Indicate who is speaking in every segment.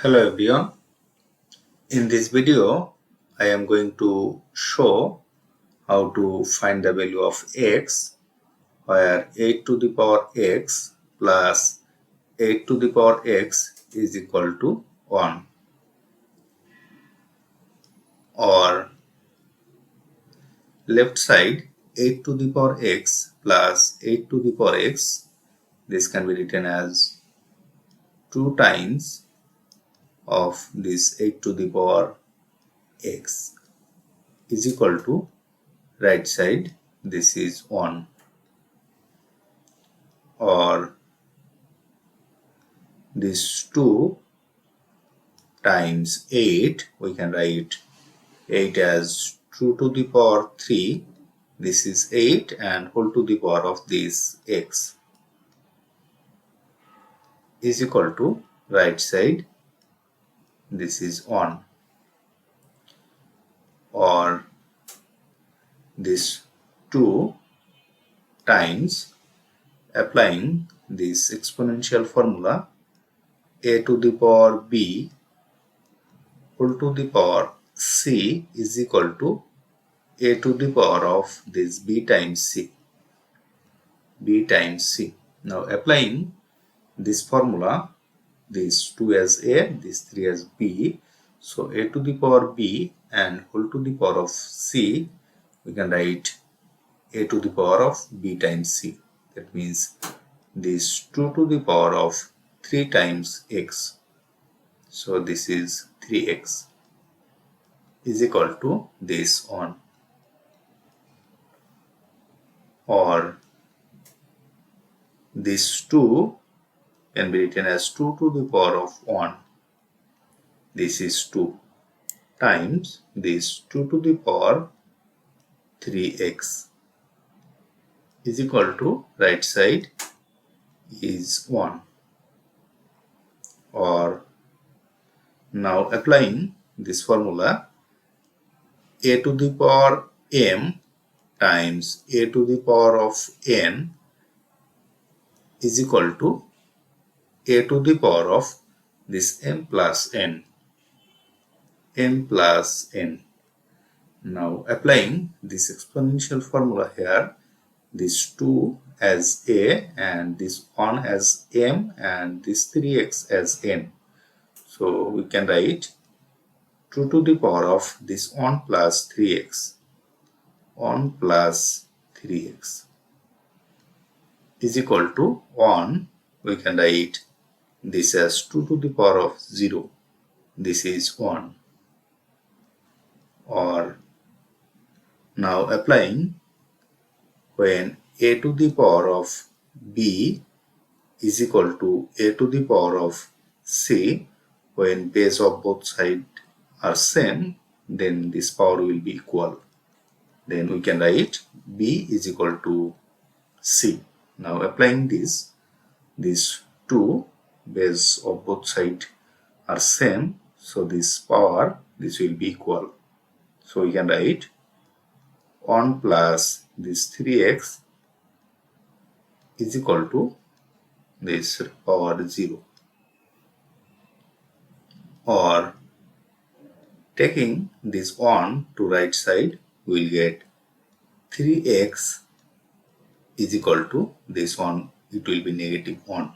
Speaker 1: Hello everyone. In this video, I am going to show how to find the value of x, where 8 to the power x plus 8 to the power x is equal to 1. Or left side, 8 to the power x plus 8 to the power x, this can be written as 2 times of this 8 to the power x is equal to right side, this is 1. Or this 2 times 8, we can write 8 as 2 to the power 3, this is 8, and whole to the power of this x is equal to right side, this is 1. Or this 2 times applying this exponential formula, a to the power b whole to the power c is equal to a to the power of this b times c. Now applying this formula, this 2 as a, this 3 as b, so a to the power b and whole to the power of c, we can write a to the power of b times c. That means this 2 to the power of 3 times x, so this is 3x is equal to this 1. Or this 2 can be written as 2 to the power of 1, this is 2, times this 2 to the power 3x is equal to right side is 1. Or now applying this formula, a to the power m times a to the power of n is equal to a to the power of this m plus n. Now applying this exponential formula here, this 2 as a and this 1 as m and this 3x as n. So we can write 2 to the power of this 1 plus 3x. 1 plus 3x is equal to 1. We can write this as 2 to the power of 0. This is 1. Or now applying, when a to the power of b is equal to a to the power of c, when base of both sides are same, then this power will be equal. Then we can write b is equal to c. Now applying this 2 base of both sides are same, so this power, this will be equal. So we can write 1 plus this 3x is equal to this power 0. Or taking this 1 to right side, we will get 3x is equal to this 1, it will be negative 1.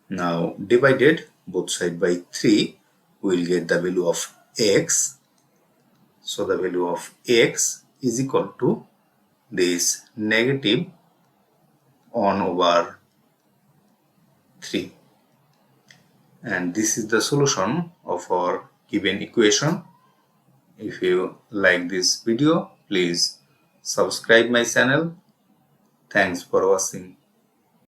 Speaker 1: Now divided both sides by 3, we will get the value of x. So the value of x is equal to this negative 1 over 3. And this is the solution of our given equation. If you like this video, please subscribe my channel. Thanks for watching.